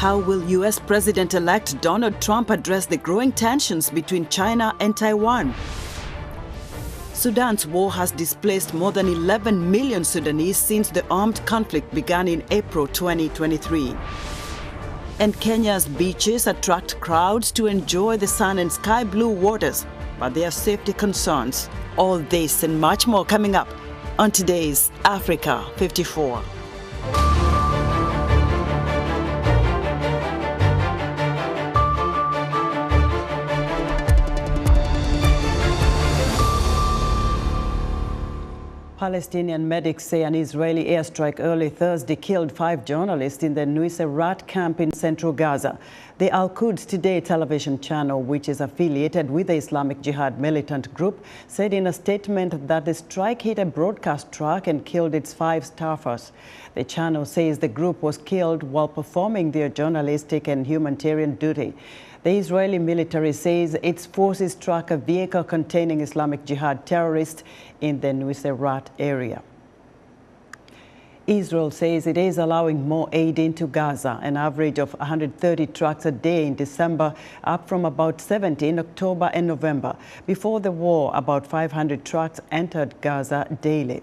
How will U.S. President-elect Donald Trump address the growing tensions between China and Taiwan? Sudan's war has displaced more than 11 million Sudanese since the armed conflict began in April 2023. And Kenya's beaches attract crowds to enjoy the sun and sky blue waters, but there are safety concerns. All this and much more coming up on today's Africa 54. Palestinian medics say an Israeli airstrike early Thursday killed 5 journalists in the Nuseirat camp in central Gaza. The Al-Quds Today television channel, which is affiliated with the Islamic Jihad militant group, said in a statement that the strike hit a broadcast truck and killed its 5 staffers. The channel says the group was killed while performing their journalistic and humanitarian duty. The Israeli military says its forces struck a vehicle containing Islamic Jihad terrorists in the Nuseirat area. Israel says it is allowing more aid into Gaza, an average of 130 trucks a day in December, up from about 70 in October and November. Before the war, about 500 trucks entered Gaza daily.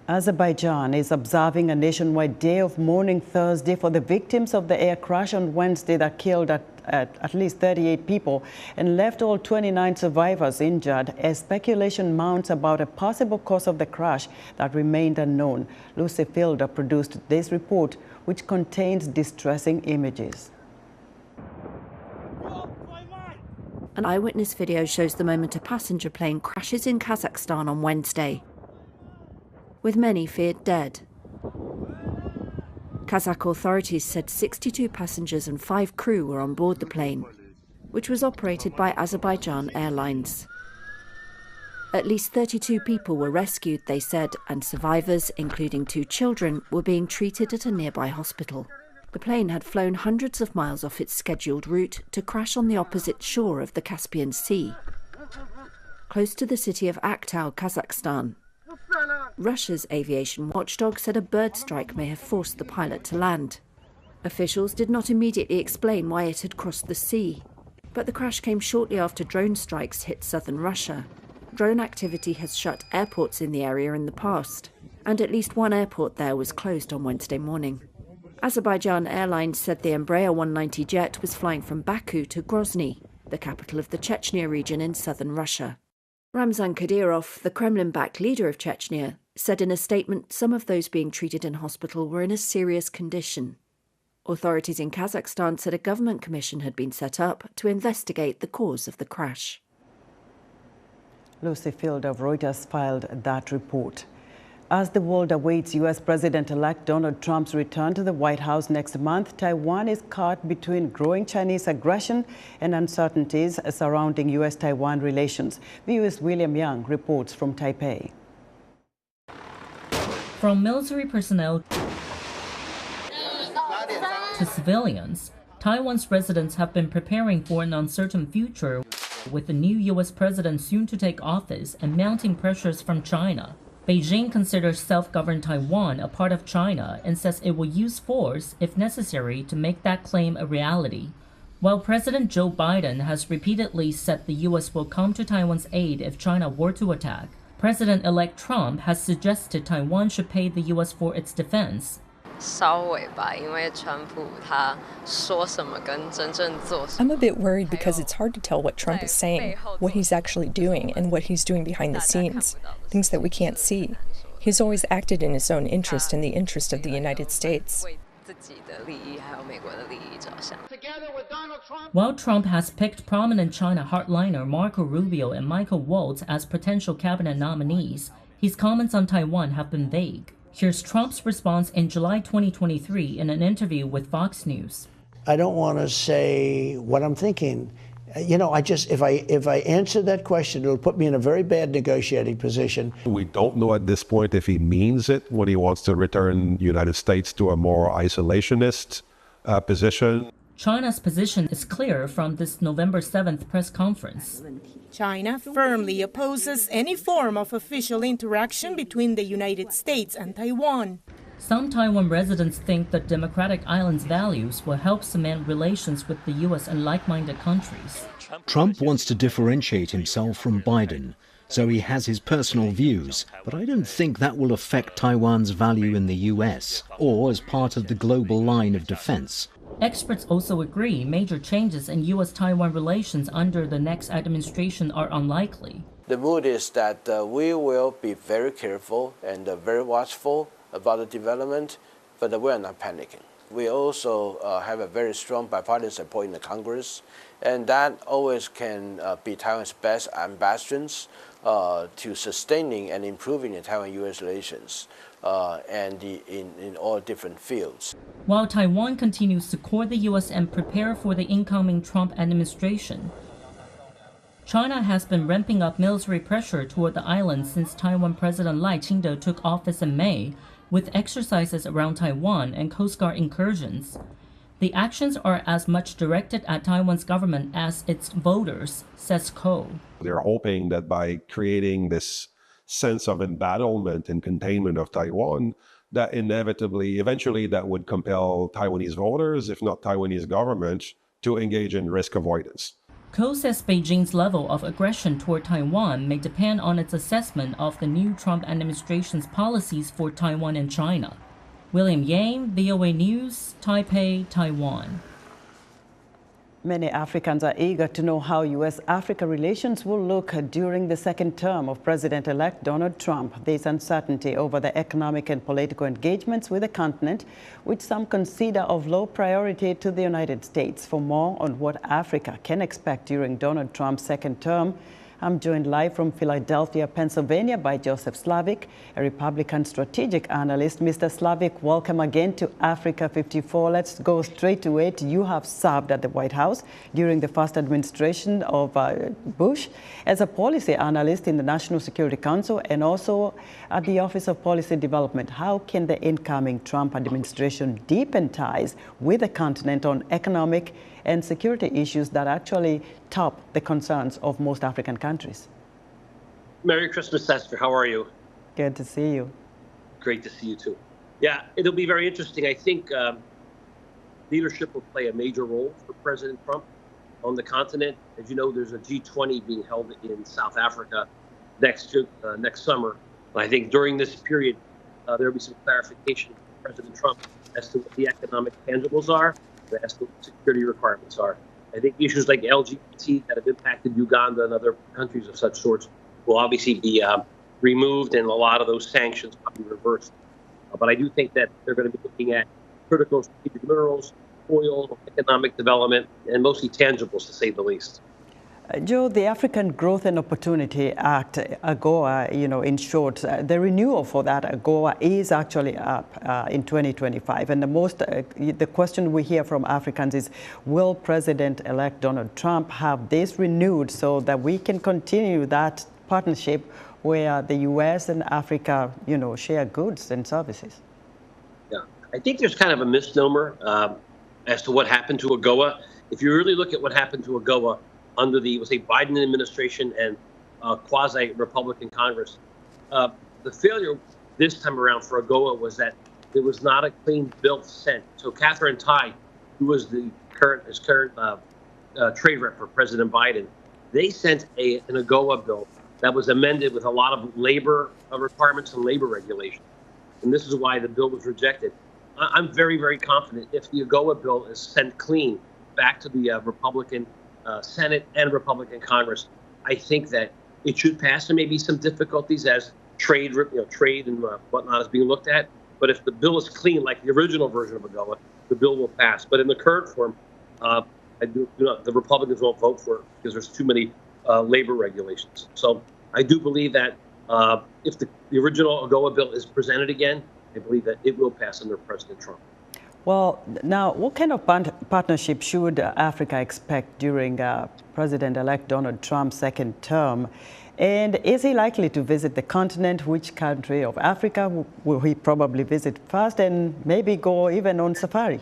Azerbaijan is observing a nationwide day of mourning Thursday for the victims of the air crash on Wednesday that killed at least 38 people and left all 29 survivors injured as speculation mounts about a possible cause of the crash that remained unknown. Lucy Fielder produced this report, which contains distressing images. An eyewitness video shows the moment a passenger plane crashes in Kazakhstan on Wednesday, with many feared dead. Kazakh authorities said 62 passengers and 5 crew were on board the plane, which was operated by Azerbaijan Airlines. At least 32 people were rescued, they said, and survivors, including 2 children, were being treated at a nearby hospital. The plane had flown hundreds of miles off its scheduled route to crash on the opposite shore of the Caspian Sea, close to the city of Aktau, Kazakhstan. Russia's aviation watchdog said a bird strike may have forced the pilot to land. Officials did not immediately explain why it had crossed the sea, but the crash came shortly after drone strikes hit southern Russia. Drone activity has shut airports in the area in the past, and at least 1 airport there was closed on Wednesday morning. Azerbaijan Airlines said the Embraer 190 jet was flying from Baku to Grozny, the capital of the Chechnya region in southern Russia. Ramzan Kadyrov, the Kremlin-backed leader of Chechnya, said in a statement some of those being treated in hospital were in a serious condition. Authorities in Kazakhstan said a government commission had been set up to investigate the cause of the crash. Lucy Fielder of Reuters filed that report. As the world awaits U.S. President-elect Donald Trump's return to the White House next month, Taiwan is caught between growing Chinese aggression and uncertainties surrounding U.S. Taiwan relations. VOA's William Young reports from Taipei. From military personnel to civilians, Taiwan's residents have been preparing for an uncertain future with the new U.S. president soon to take office and mounting pressures from China. Beijing considers self-governed Taiwan a part of China and says it will use force, if necessary, to make that claim a reality. While President Joe Biden has repeatedly said the U.S. will come to Taiwan's aid if China were to attack, President-elect Trump has suggested Taiwan should pay the U.S. for its defense. I'm a bit worried because it's hard to tell what Trump is saying, what he's actually doing, and what he's doing behind the scenes, things that we can't see. He's always acted in his own interest and the interest of the United States. While Trump has picked prominent China hardliner Marco Rubio and Michael Waltz as potential cabinet nominees, his comments on Taiwan have been vague. Here's Trump's response in July 2023 in an interview with Fox News. I don't want to say what I'm thinking. You know, if I answer that question, it'll put me in a very bad negotiating position. We don't know at this point if he means it when he wants to return the United States to a more isolationist position. China's position is clear from this November 7th press conference. China firmly opposes any form of official interaction between the United States and Taiwan. Some Taiwan residents think the democratic island's values will help cement relations with the U.S. and like-minded countries. Trump wants to differentiate himself from Biden, so he has his personal views, but I don't think that will affect Taiwan's value in the U.S. or as part of the global line of defense. Experts also agree major changes in U.S.-Taiwan relations under the next administration are unlikely. The mood is that we will be very careful and very watchful about the development, but we're not panicking. We also have a very strong bipartisan support in the Congress, and that always can be Taiwan's best ambassadors to sustaining and improving the Taiwan-U.S. relations and in all different fields. While Taiwan continues to court the U.S. and prepare for the incoming Trump administration, China has been ramping up military pressure toward the island since Taiwan President Lai Ching-te took office in May, with exercises around Taiwan and Coast Guard incursions. The actions are as much directed at Taiwan's government as its voters, says Ko. They're hoping that by creating this sense of embattlement and containment of Taiwan, that eventually that would compel Taiwanese voters, if not Taiwanese government, to engage in risk avoidance. Ko says Beijing's level of aggression toward Taiwan may depend on its assessment of the new Trump administration's policies for Taiwan and China. William Yang, VOA News, Taipei, Taiwan. Many Africans are eager to know how U.S. Africa relations will look during the second term of President-elect Donald Trump. There's uncertainty over the economic and political engagements with the continent, which some consider of low priority to the United States. For more on what Africa can expect during Donald Trump's second term, I'm joined live from Philadelphia, Pennsylvania by Joseph Slavic, a Republican strategic analyst. Mr. Slavic, welcome again to Africa 54. Let's go straight to it. You have served at the White House during the first administration of Bush as a policy analyst in the National Security Council and also at the Office of Policy Development. How can the incoming Trump administration deepen ties with the continent on economic and security issues that actually top the concerns of most African countries? Merry Christmas, Esther. How are you? Good to see you. Great to see you, too. Yeah, it'll be very interesting. I think leadership will play a major role for President Trump on the continent. As you know, there's a G20 being held in South Africa next summer. I think during this period, there will be some clarification from President Trump as to what the economic tangibles are, as to what security requirements are. I think issues like LGBT that have impacted Uganda and other countries of such sorts will obviously be removed, and a lot of those sanctions will be reversed. But I do think that they're going to be looking at critical strategic minerals, oil, economic development, and mostly tangibles, to say the least. Joe, the African Growth and Opportunity Act, AGOA, in short, the renewal for that AGOA is actually up in 2025. And the question we hear from Africans is, will President-elect Donald Trump have this renewed so that we can continue that partnership where the U.S. and Africa, share goods and services? Yeah, I think there's kind of a misnomer as to what happened to AGOA. If you really look at what happened to AGOA under the, Biden administration and quasi-Republican Congress, the failure this time around for AGOA was that there was not a clean bill sent. So Catherine Tai, who was his current trade rep for President Biden, they sent an AGOA bill that was amended with a lot of labor requirements and labor regulations. And this is why the bill was rejected. I'm very, very confident if the AGOA bill is sent clean back to the Republican Senate and Republican Congress, I think that it should pass. There may be some difficulties as trade and whatnot is being looked at. But if the bill is clean, like the original version of AGOA, the bill will pass. But in the current form, the Republicans won't vote for it because there's too many labor regulations. So I do believe that if the original AGOA bill is presented again, I believe that it will pass under President Trump. Well, now, what kind of partnership should Africa expect during President-elect Donald Trump's second term? And is he likely to visit the continent? Which country of Africa will he probably visit first and maybe go even on safari?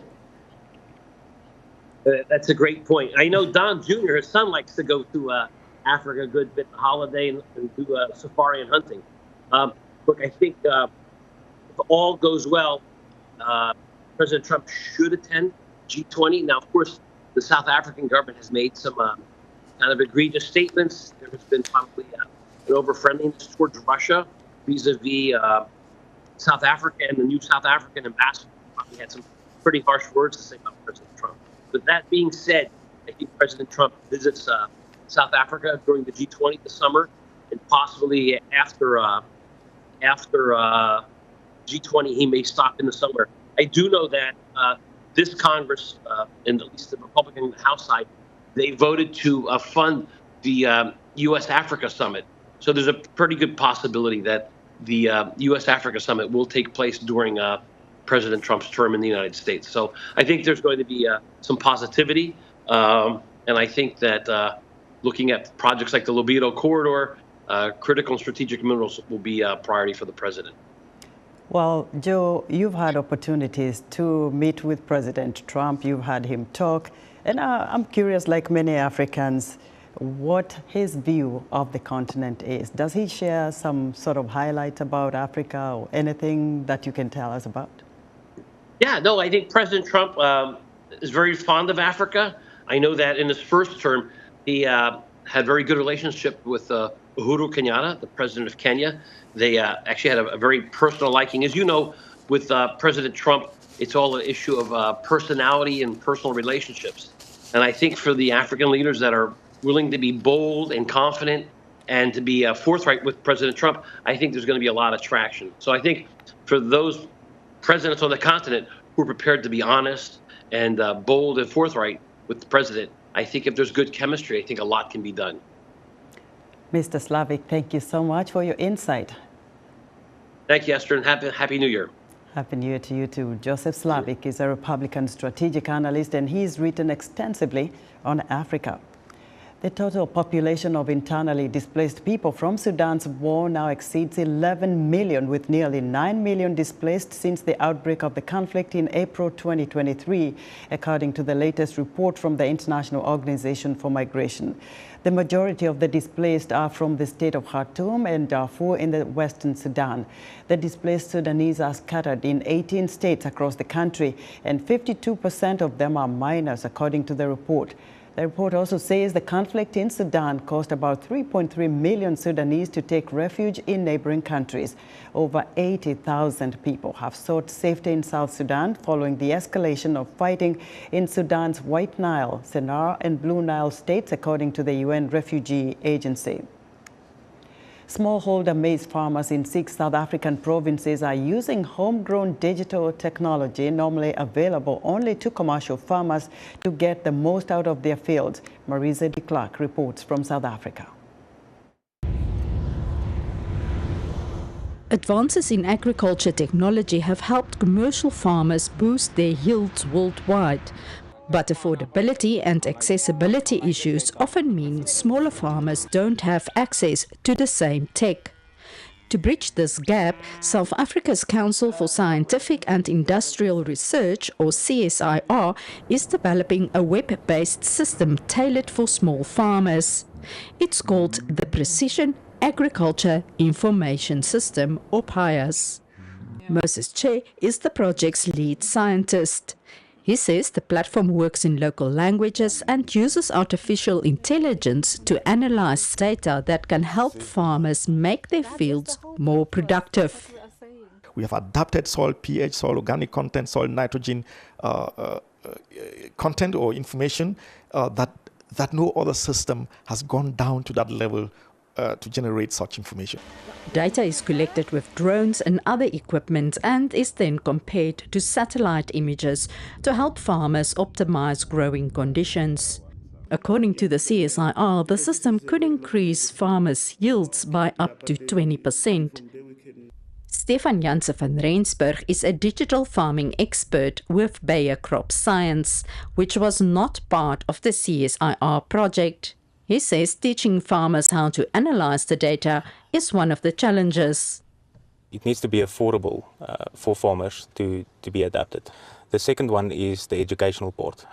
That's a great point. I know Don Jr., his son, likes to go to Africa a good bit, holiday and do safari and hunting. Look, I think if all goes well, President Trump should attend G20. Now, of course, the South African government has made some kind of egregious statements. There has been probably an over-friendliness towards Russia vis-a-vis South Africa, and the new South African ambassador probably had some pretty harsh words to say about President Trump. But that being said, I think President Trump visits South Africa during the G20 this summer, and possibly after G20 he may stop in the summer. I do know that this Congress, and at least the Republican House side, they voted to fund the U.S. Africa summit. So there's a pretty good possibility that the U.S. Africa summit will take place during President Trump's term in the United States. So I think there's going to be some positivity. And I think that looking at projects like the Lobito Corridor, critical and strategic minerals will be a priority for the president. Well, Joe, you've had opportunities to meet with President Trump. You've had him talk. And I'm curious, like many Africans, what his view of the continent is. Does he share some sort of highlight about Africa or anything that you can tell us about? Yeah, no, I think President Trump is very fond of Africa. I know that in his first term, he had very good relationship with Uhuru Kenyatta, the president of Kenya. They actually had a very personal liking. As you know, with President Trump, it's all an issue of personality and personal relationships. And I think for the African leaders that are willing to be bold and confident and to be forthright with President Trump, I think there's going to be a lot of traction. So I think for those presidents on the continent who are prepared to be honest and bold and forthright with the president, I think if there's good chemistry, I think a lot can be done. Mr. Slavik, thank you so much for your insight. Thank you, Esther, and Happy New Year. Happy New Year to you too. Joseph Slavik is a Republican strategic analyst, and he's written extensively on Africa. The total population of internally displaced people from Sudan's war now exceeds 11 million, with nearly 9 million displaced since the outbreak of the conflict in April 2023, according to the latest report from the International Organization for Migration. The majority of the displaced are from the state of Khartoum and Darfur in the western Sudan. The displaced Sudanese are scattered in 18 states across the country, and 52% of them are minors, according to the report. The report also says the conflict in Sudan caused about 3.3 million Sudanese to take refuge in neighboring countries. Over 80,000 people have sought safety in South Sudan following the escalation of fighting in Sudan's White Nile, Sennar, and Blue Nile states, according to the UN Refugee Agency. Smallholder maize farmers in 6 South African provinces are using homegrown digital technology normally available only to commercial farmers to get the most out of their fields. Marisa de Klerk reports from South Africa. Advances in agriculture technology have helped commercial farmers boost their yields worldwide. But affordability and accessibility issues often mean smaller farmers don't have access to the same tech. To bridge this gap, South Africa's Council for Scientific and Industrial Research, or CSIR, is developing a web-based system tailored for small farmers. It's called the Precision Agriculture Information System, or PIAS. Moses Che is the project's lead scientist. He says the platform works in local languages and uses artificial intelligence to analyze data that can help farmers make their fields more productive. We have adapted soil pH, soil organic content, soil nitrogen content or information that no other system has gone down to that level to generate such information. Data is collected with drones and other equipment and is then compared to satellite images to help farmers optimize growing conditions. According to the CSIR, the system could increase farmers' yields by up to 20%. Stefan Janse van Rensburg is a digital farming expert with Bayer Crop Science, which was not part of the CSIR project. He says teaching farmers how to analyze the data is one of the challenges. It needs to be affordable for farmers to be adapted. The second one is the educational part.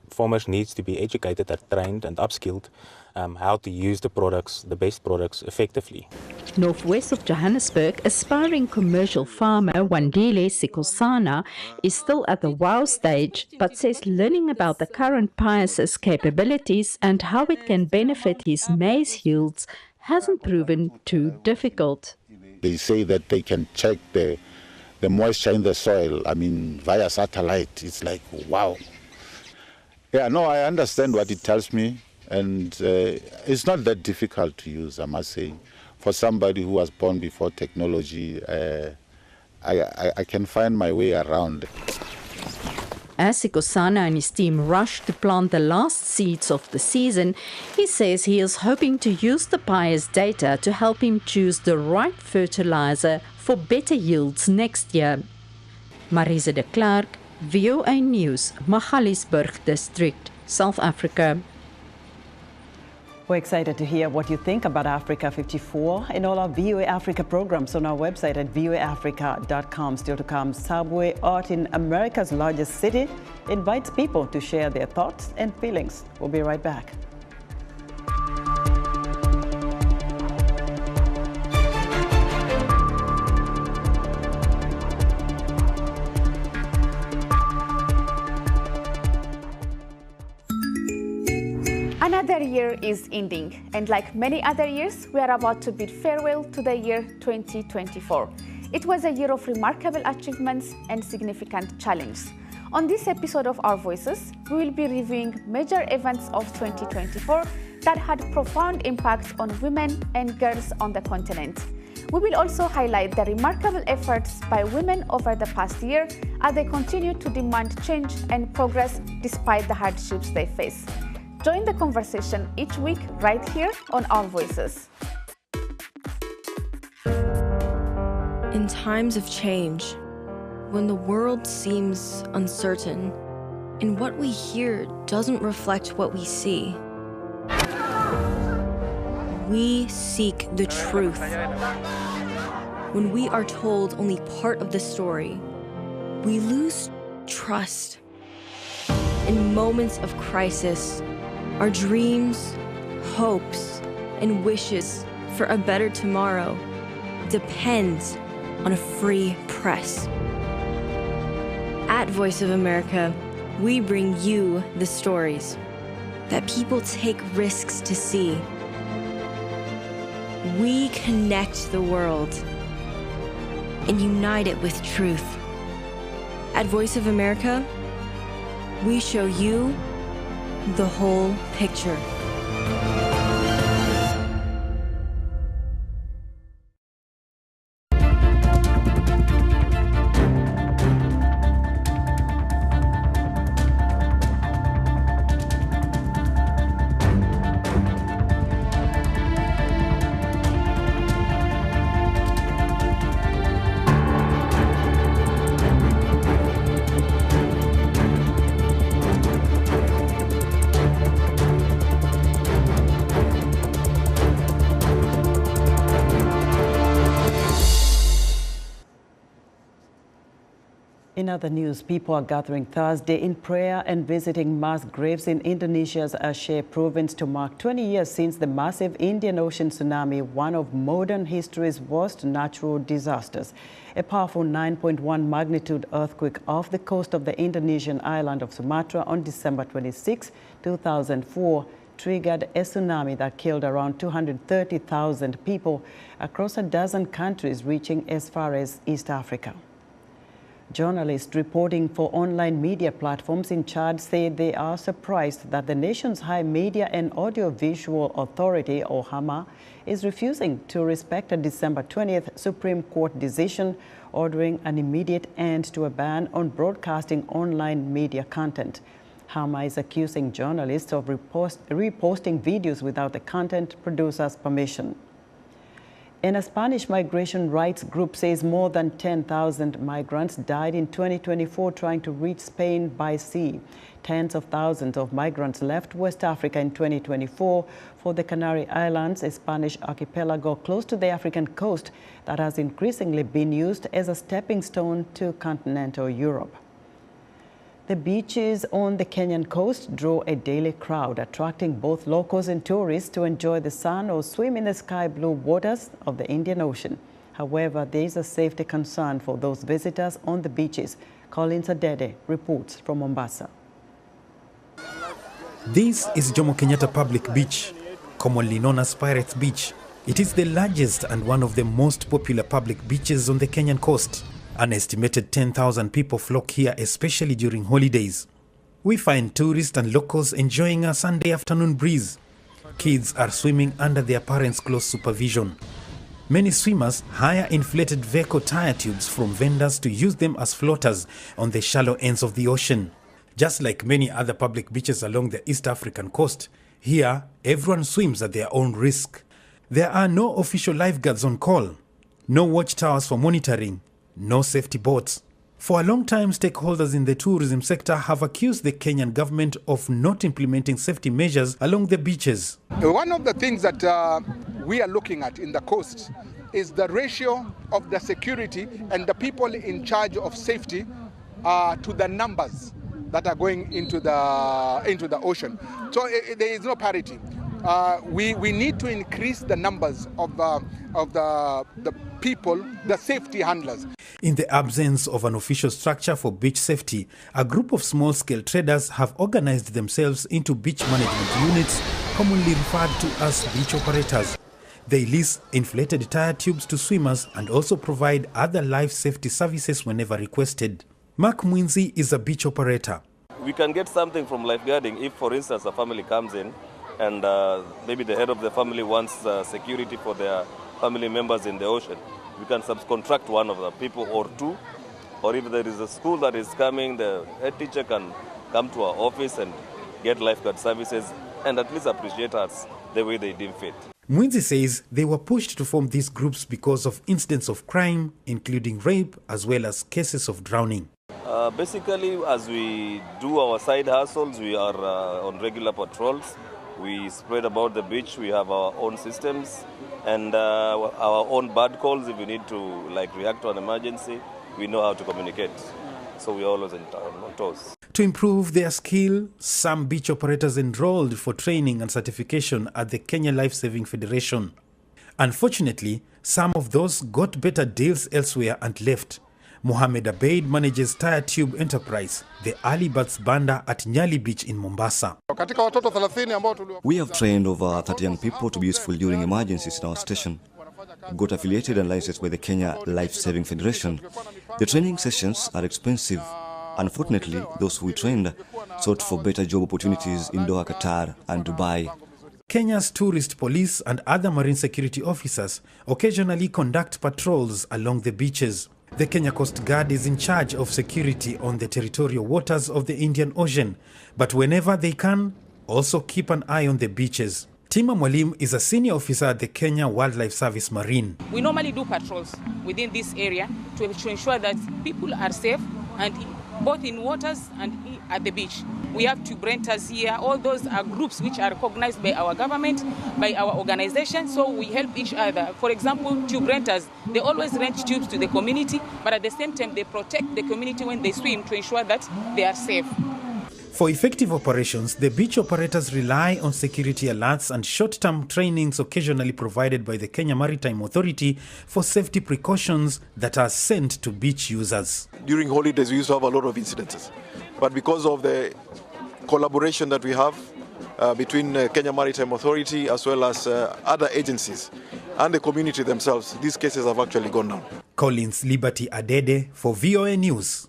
Farmers need to be educated and trained and upskilled how to use the products, the best products, effectively. Northwest of Johannesburg, aspiring commercial farmer Wandile Sikosana is still at the wow stage, but says learning about the current pious' capabilities and how it can benefit his maize yields hasn't proven too difficult. They say that they can check the moisture in the soil, via satellite. It's like, wow. Yeah, no, I understand what it tells me, and it's not that difficult to use, I must say. For somebody who was born before technology, I can find my way around. As Sikosana and his team rush to plant the last seeds of the season, he says he is hoping to use the pious data to help him choose the right fertilizer for better yields next year. Marisa de Klerk, VOA News, Magaliesburg District, South Africa. We're excited to hear what you think about Africa 54 and all our VOA Africa programs on our website at voaafrica.com. Still to come, subway art in America's largest city invites people to share their thoughts and feelings. We'll be right back. Another year is ending, and like many other years, we are about to bid farewell to the year 2024. It was a year of remarkable achievements and significant challenges. On this episode of Our Voices, we will be reviewing major events of 2024 that had profound impact on women and girls on the continent. We will also highlight the remarkable efforts by women over the past year as they continue to demand change and progress despite the hardships they face. Join the conversation each week right here on Our Voices. In times of change, when the world seems uncertain and what we hear doesn't reflect what we see, we seek the truth. When we are told only part of the story, we lose trust. In moments of crisis, our dreams, hopes, and wishes for a better tomorrow depends on a free press. At Voice of America, we bring you the stories that people take risks to see. We connect the world and unite it with truth. At Voice of America, we show you the whole picture. In other news, people are gathering Thursday in prayer and visiting mass graves in Indonesia's Aceh province to mark 20 years since the massive Indian Ocean tsunami, one of modern history's worst natural disasters. A powerful 9.1 magnitude earthquake off the coast of the Indonesian island of Sumatra on December 26, 2004, triggered a tsunami that killed around 230,000 people across a dozen countries, reaching as far as East Africa. Journalists reporting for online media platforms in Chad say they are surprised that the nation's High Media and Audiovisual Authority, or HAMA, is refusing to respect a December 20th Supreme Court decision ordering an immediate end to a ban on broadcasting online media content. HAMA is accusing journalists of reposting videos without the content producer's permission. And a Spanish migration rights group says more than 10,000 migrants died in 2024 trying to reach Spain by sea. Tens of thousands of migrants left West Africa in 2024 for the Canary Islands, a Spanish archipelago close to the African coast that has increasingly been used as a stepping stone to continental Europe. The beaches on the Kenyan coast draw a daily crowd, attracting both locals and tourists to enjoy the sun or swim in the sky blue waters of the Indian Ocean. However, there is a safety concern for those visitors on the beaches. Collins Adede reports from Mombasa. This is Jomo Kenyatta Public Beach, commonly known as Pirates Beach. It is the largest and one of the most popular public beaches on the Kenyan coast. An estimated 10,000 people flock here, especially during holidays. We find tourists and locals enjoying a Sunday afternoon breeze. Kids are swimming under their parents' close supervision. Many swimmers hire inflated vehicle tire tubes from vendors to use them as floaters on the shallow ends of the ocean. Just like many other public beaches along the East African coast, here everyone swims at their own risk. There are no official lifeguards on call, no watchtowers for monitoring, no safety boats. For a long time, stakeholders in the tourism sector have accused the Kenyan government of not implementing safety measures along the beaches. One of the things that we are looking at in the coast is the ratio of the security and the people in charge of safety to the numbers that are going into the ocean. So there is no parity. We need to increase the numbers of the people, the safety handlers. In the absence of an official structure for beach safety, a group of small-scale traders have organized themselves into beach management units, commonly referred to as beach operators. They lease inflated tire tubes to swimmers and also provide other life safety services whenever requested. Mark Mwinzi is a beach operator. We can get something from lifeguarding if, for instance, a family comes in and maybe the head of the family wants security for their family members in the ocean. We can subcontract one of the people or two, or if there is a school that is coming, the head teacher can come to our office and get lifeguard services and at least appreciate us the way they deem fit. Mwinzi says they were pushed to form these groups because of incidents of crime, including rape, as well as cases of drowning. Basically, as we do our side hustles, we are on regular patrols. We spread about the beach. We have our own systems and our own bad calls. If we need to react to an emergency, we know how to communicate. So we're always on toes. To improve their skill, some beach operators enrolled for training and certification at the Kenya Life Saving Federation. Unfortunately, some of those got better deals elsewhere and left. Mohammed Abeid manages Tire Tube Enterprise, the early birds banda at Nyali Beach in Mombasa. We have trained over 30 young people to be useful during emergencies in our station. Got affiliated and licensed by the Kenya Life Saving Federation. The training sessions are expensive. Unfortunately, those who we trained sought for better job opportunities in Doha, Qatar and Dubai. Kenya's tourist police and other marine security officers occasionally conduct patrols along the beaches. The Kenya Coast Guard is in charge of security on the territorial waters of the Indian Ocean, but whenever they can, also keep an eye on the beaches. Tima Mwalim is a senior officer at the Kenya Wildlife Service Marine. We normally do patrols within this area to ensure that people are safe, and both in waters and at the beach. We have tube renters here. All those are groups which are recognized by our government, by our organization, so we help each other. For example, tube renters, they always rent tubes to the community, but at the same time they protect the community when they swim to ensure that they are safe. For effective operations, the beach operators rely on security alerts and short-term trainings occasionally provided by the Kenya Maritime Authority for safety precautions that are sent to beach users. During holidays, we used to have a lot of incidences. But because of the collaboration that we have between Kenya Maritime Authority as well as other agencies and the community themselves, these cases have actually gone down. Collins Liberty Adede for VOA News.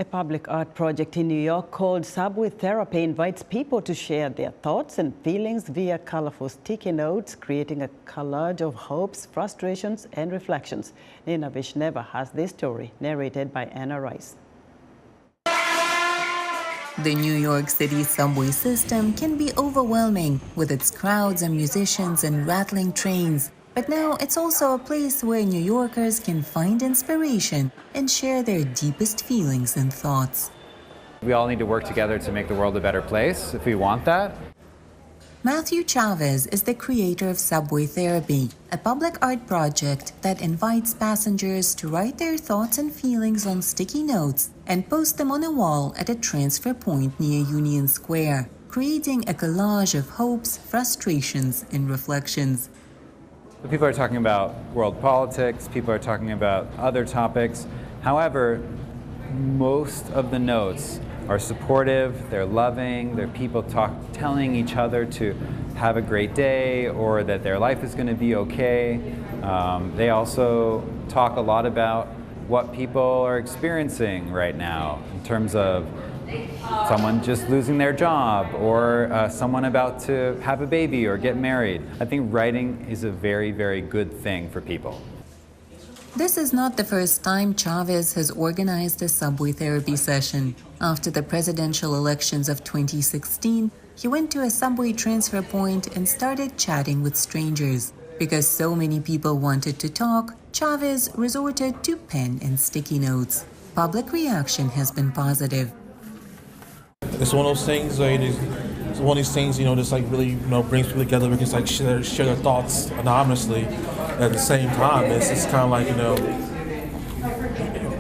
A public art project in New York called Subway Therapy invites people to share their thoughts and feelings via colorful sticky notes, creating a collage of hopes, frustrations, and reflections. Nina Vishneva has this story, narrated by Anna Rice. The New York City subway system can be overwhelming with its crowds and musicians and rattling trains. But now it's also a place where New Yorkers can find inspiration and share their deepest feelings and thoughts. We all need to work together to make the world a better place if we want that. Matthew Chavez is the creator of Subway Therapy, a public art project that invites passengers to write their thoughts and feelings on sticky notes and post them on a wall at a transfer point near Union Square, creating a collage of hopes, frustrations, and reflections. People are talking about world politics, people are talking about other topics. However, most of the notes are supportive, they're loving, they're people telling each other to have a great day or that their life is going to be okay. They also talk a lot about what people are experiencing right now in terms of someone just losing their job or someone about to have a baby or get married. I think writing is a very, very good thing for people. This is not the first time Chavez has organized a subway therapy session. After the presidential elections of 2016, he went to a subway transfer point and started chatting with strangers. Because so many people wanted to talk, Chavez resorted to pen and sticky notes. Public reaction has been positive. It's one of those things, it's one of these things, just like really, brings people together. We can like share their thoughts anonymously. At the same time, it's kind of like,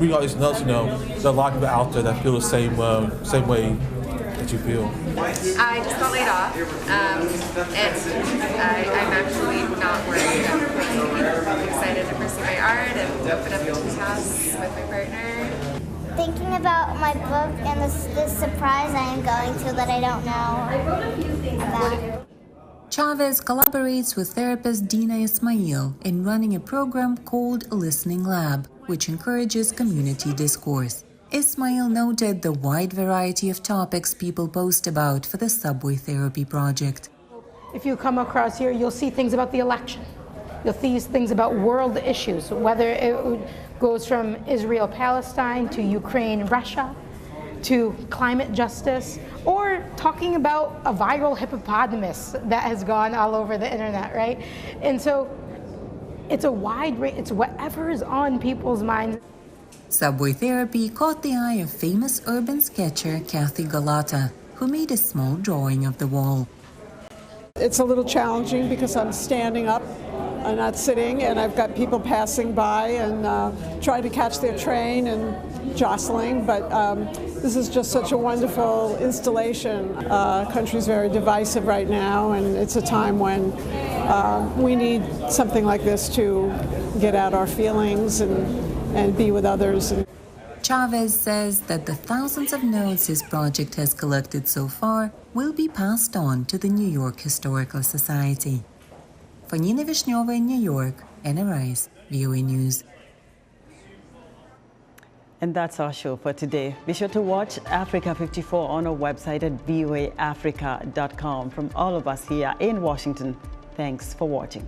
we always know, there are a lot of people out there that feel the same way that you feel. I just got laid off, and I'm actually not worried. I'm excited to pursue my art and open up a tea house with my partner. Thinking about my book and this surprise I am going to that I don't know about. Chavez collaborates with therapist Dina Ismail in running a program called Listening Lab, which encourages community discourse. Ismail noted the wide variety of topics people post about for the Subway Therapy project. If you come across here, you'll see things about the election. You'll see things about world issues, whether it goes from Israel-Palestine to Ukraine-Russia, to climate justice, or talking about a viral hippopotamus that has gone all over the internet, right? And so it's a wide range, it's whatever is on people's minds. Subway Therapy caught the eye of famous urban sketcher Kathy Galata, who made a small drawing of the wall. It's a little challenging because I'm standing up, I'm not sitting, and I've got people passing by and trying to catch their train and jostling, but this is just such a wonderful installation. Country's very divisive right now, and it's a time when we need something like this to get out our feelings and be with others. Chavez says that the thousands of notes his project has collected so far will be passed on to the New York Historical Society. For Nina Vishneva in New York, Anna Rice, VOA News. And that's our show for today. Be sure to watch Africa 54 on our website at voaafrica.com. From all of us here in Washington, thanks for watching.